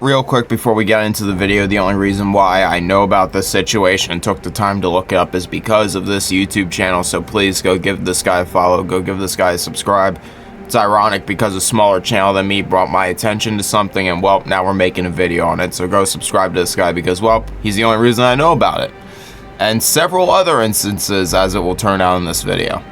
real quick before we get into the video, the only reason why I know about this situation and took the time to look it up is because of this YouTube channel, so please go give this guy a follow, go give this guy a subscribe. It's ironic because a smaller channel than me brought my attention to something, and well, now we're making a video on it, so go subscribe to this guy because, well, he's the only reason I know about it. And several other instances, as it will turn out in this video.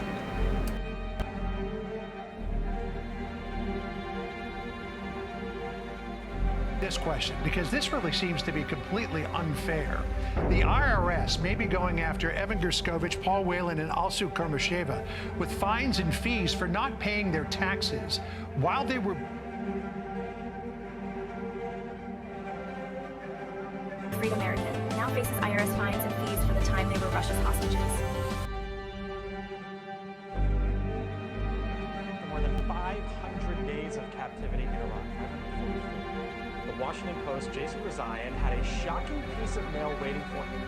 This question, because this really seems to be completely unfair. The IRS may be going after Evan Gerskovich, Paul Whelan, and Alsu Kurmasheva with fines and fees for not paying their taxes while they were... Freed American now faces IRS fines and fees for the time they were Russia's hostages. More than 500 days of captivity in Iran. The Washington Post, Jason Rezaian, had a shocking piece of mail waiting for him.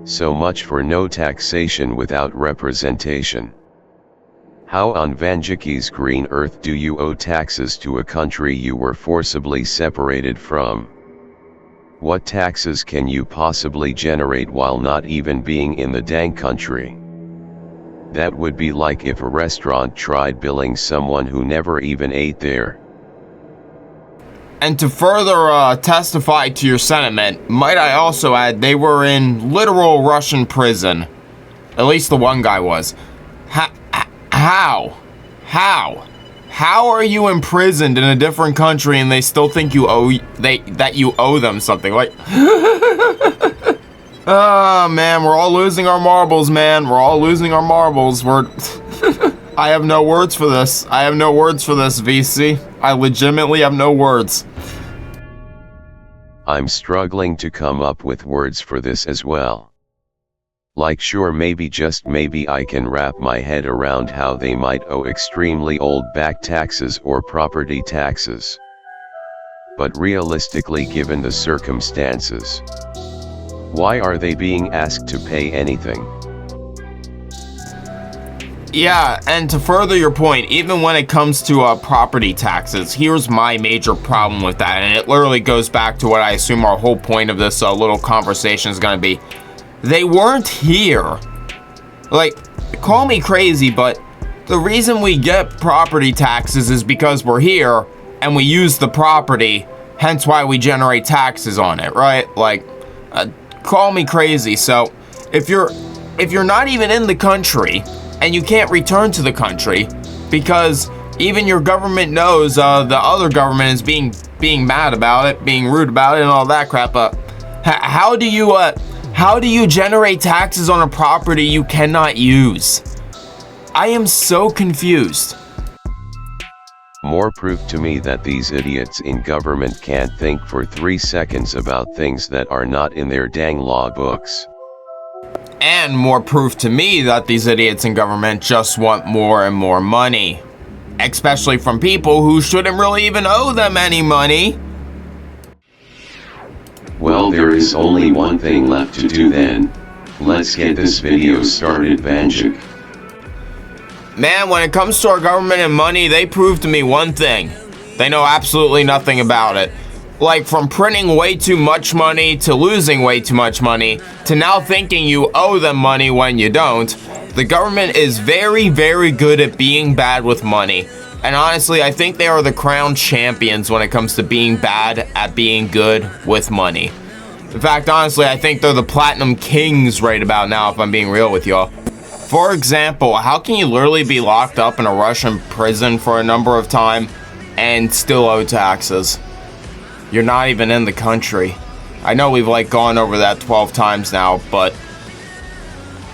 So much for no taxation without representation. How on Vanjiki's green earth do you owe taxes to a country you were forcibly separated from? What taxes can you possibly generate while not even being in the dang country? That would be like if a restaurant tried billing someone who never even ate there. And to further testify to your sentiment, might I also add they were in literal Russian prison. At least the one guy was. How? How are you imprisoned in a different country and they still think you owe that you owe them something? Like, oh man, we're all losing our marbles, man. We're all losing our marbles. I have no words for this. I have no words for this, VC. I legitimately have no words. I'm struggling to come up with words for this as well. Like sure, maybe just maybe I can wrap my head around how they might owe extremely old back taxes or property taxes. But realistically, given the circumstances, why are they being asked to pay anything? Yeah, and to further your point, even when it comes to property taxes, here's my major problem with that, and it literally goes back to what I assume our whole point of this little conversation is going to be. They weren't here. Like, call me crazy, but the reason we get property taxes is because we're here and we use the property, hence why we generate taxes on it, right? Like, call me crazy. So, if you're not even in the country and you can't return to the country because even your government knows the other government is being mad about it, being rude about it, and all that crap, how do you generate taxes on a property you cannot use? I am so confused. More proof to me that these idiots in government can't think for 3 seconds about things that are not in their dang law books. And more proof to me that these idiots in government just want more and more money. Especially from people who shouldn't really even owe them any money. Well, there is only one thing left to do then. Let's get this video started, Vanjik. Man, when it comes to our government and money, they prove to me one thing. They know absolutely nothing about it. Like, from printing way too much money to losing way too much money to now thinking you owe them money when you don't, the government is very, very good at being bad with money. And honestly, I think they are the crown champions when it comes to being bad at being good with money. In fact, honestly, I think they're the platinum kings right about now, if I'm being real with y'all. For example, how can you literally be locked up in a Russian prison for a number of time and still owe taxes? You're not even in the country. I know we've gone over that 12 times now, but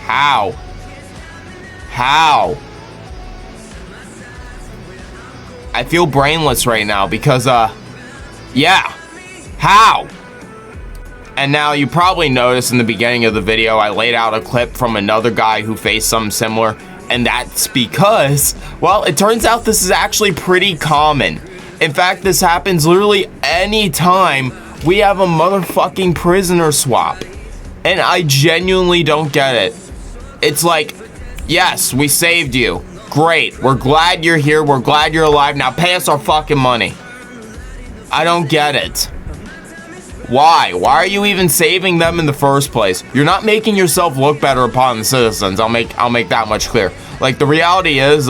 how? I feel brainless right now because, yeah, how? And now you probably noticed in the beginning of the video, I laid out a clip from another guy who faced something similar, and that's because, well, it turns out this is actually pretty common. In fact, this happens literally anytime we have a motherfucking prisoner swap. And I genuinely don't get it. It's like, yes, we saved you. Great. We're glad you're here. We're glad you're alive. Now pay us our fucking money. I don't get it. Why? Why are you even saving them in the first place? You're not making yourself look better upon the citizens. I'll make that much clear. Like, the reality is,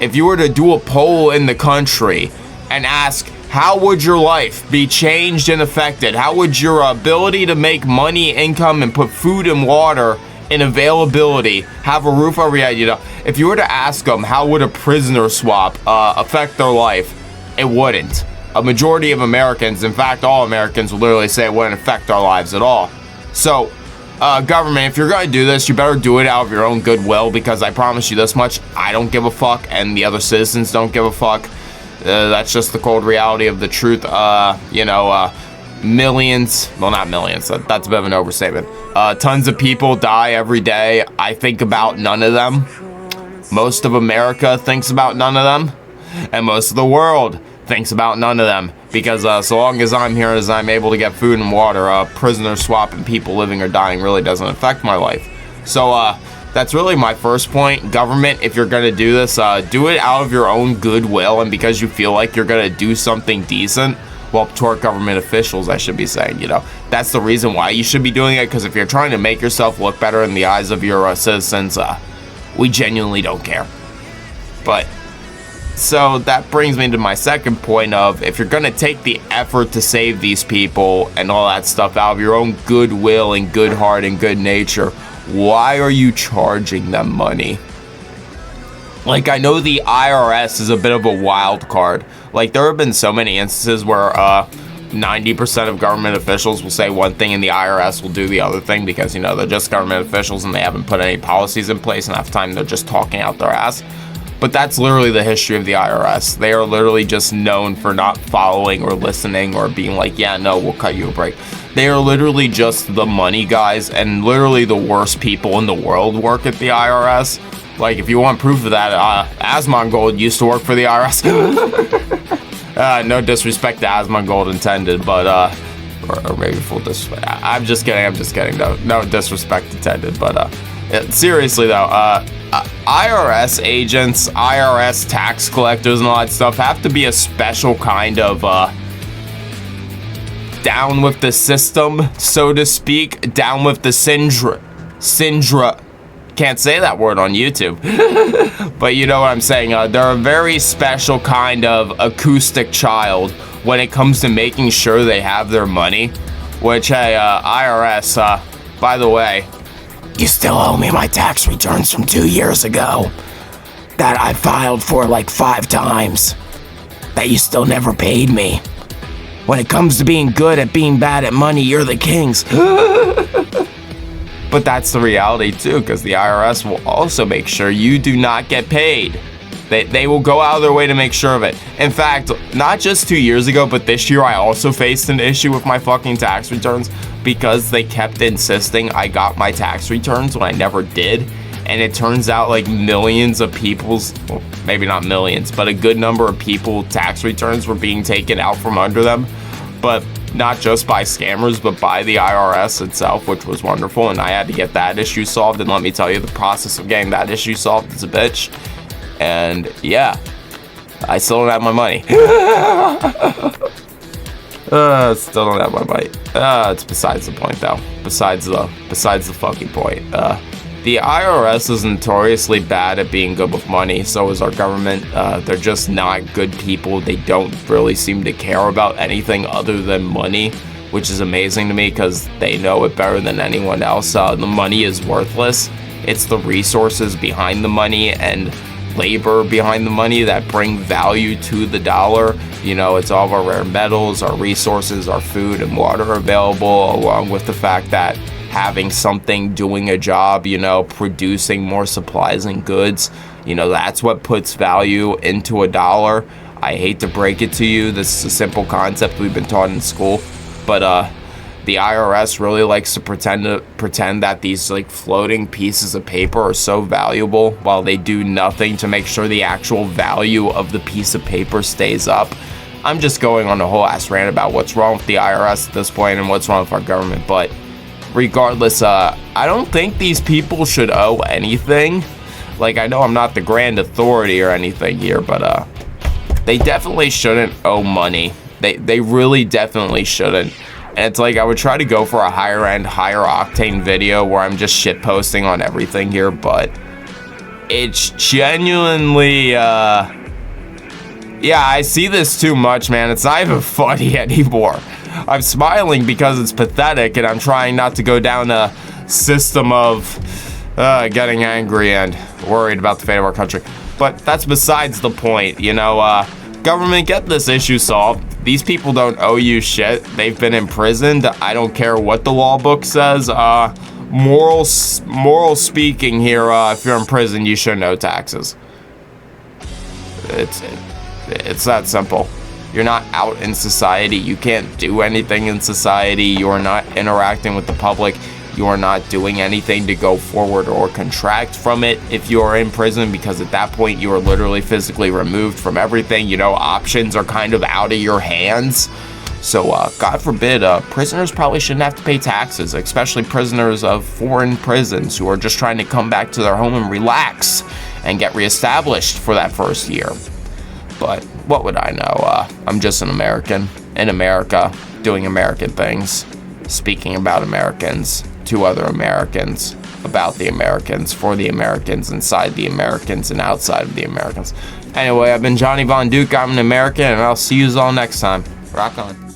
if you were to do a poll in the country and ask, how would your life be changed and affected? How would your ability to make money, income, and put food and water in availability, have a roof over your head, you know? If you were to ask them, how would a prisoner swap affect their life? It wouldn't. A majority of Americans, in fact, all Americans, would literally say it wouldn't affect our lives at all. So, government, if you're going to do this, you better do it out of your own goodwill, because I promise you this much, I don't give a fuck, and the other citizens don't give a fuck. That's just the cold reality of the truth. Millions, well, not millions, that's a bit of an overstatement. Tons of people die every day. I think about none of them. Most of America thinks about none of them. And most of the world thinks about none of them, because so long as I'm here, as I'm able to get food and water, prisoner swap and people living or dying really doesn't affect my life. So that's really my first point. Government, if you're gonna do this, do it out of your own goodwill and because you feel like you're gonna do something decent. Well, toward government officials, I should be saying, you know, that's the reason why you should be doing it, because if you're trying to make yourself look better in the eyes of your citizens, we genuinely don't care. But so that brings me to my second point of, if you're going to take the effort to save these people and all that stuff out of your own goodwill and good heart and good nature, why are you charging them money? Like, I know the IRS is a bit of a wild card. Like, there have been so many instances where 90% of government officials will say one thing and the IRS will do the other thing, because, you know, they're just government officials and they haven't put any policies in place, and half the time they're just talking out their ass. But that's literally the history of the IRS. They are literally just known for not following or listening or being like, yeah, no, we'll cut you a break. They are literally just the money guys, and literally the worst people in the world work at the IRS. Like, if you want proof of that, Asmongold used to work for the IRS. No disrespect to Asmongold intended, but, or maybe full disrespect. I'm just kidding. No disrespect intended, but, seriously though, IRS agents, IRS tax collectors and all that stuff have to be a special kind of, down with the system, so to speak, down with the Syndra. Can't say that word on YouTube. But you know what I'm saying. They're a very special kind of acoustic child when it comes to making sure they have their money. Which, hey, IRS, by the way, you still owe me my tax returns from 2 years ago that I filed for like 5 times that you still never paid me. When it comes to being good at being bad at money, you're the kings. But that's the reality too, because the IRS will also make sure you do not get paid. They will go out of their way to make sure of it. In fact, not just 2 years ago, but this year I also faced an issue with my fucking tax returns, because they kept insisting I got my tax returns when I never did. And it turns out like millions of people's, well, maybe not millions, but a good number of people tax returns were being taken out from under them. But not just by scammers, but by the IRS itself, which was wonderful. And I had to get that issue solved. And let me tell you, the process of getting that issue solved is a bitch. And yeah, I still don't have my money. Still don't have my money. It's besides the point, though. Besides the fucking point. The IRS is notoriously bad at being good with money. So is our government. They're just not good people. They don't really seem to care about anything other than money, which is amazing to me, because they know it better than anyone else. The money is worthless. It's the resources behind the money and labor behind the money that bring value to the dollar. You know, it's all of our rare metals, our resources, our food and water available, along with the fact that having something, doing a job, you know, producing more supplies and goods, you know, that's what puts value into a dollar. I hate to break it to you, this is a simple concept we've been taught in school, but the IRS really likes to pretend that these like floating pieces of paper are so valuable, while they do nothing to make sure the actual value of the piece of paper stays up. I'm just going on a whole ass rant about what's wrong with the IRS at this point and what's wrong with our government. But regardless, I don't think these people should owe anything. Like, I know I'm not the grand authority or anything here, but they definitely shouldn't owe money. They really definitely shouldn't. And it's like, I would try to go for a higher end, higher octane video where I'm just shit posting on everything here, but it's genuinely, yeah, I see this too much, man. It's not even funny anymore. I'm smiling because it's pathetic, and I'm trying not to go down a system of getting angry and worried about the fate of our country. But that's besides the point, you know. Government, get this issue solved. These people don't owe you shit. They've been imprisoned. I don't care what the law book says. Moral speaking here, if you're in prison, you shouldn't owe taxes. It's that simple. You're not out in society. You can't do anything in society. You're not interacting with the public. You are not doing anything to go forward or contract from it if you are in prison, because at that point you are literally physically removed from everything. You know, options are kind of out of your hands. So God forbid, prisoners probably shouldn't have to pay taxes, especially prisoners of foreign prisons who are just trying to come back to their home and relax and get reestablished for that first year. But what would I know? I'm just an American in America doing American things, speaking about Americans to other Americans, about the Americans, for the Americans, inside the Americans, and outside of the Americans. Anyway, I've been Johnny Von Duke. I'm an American, and I'll see you all next time. Rock on.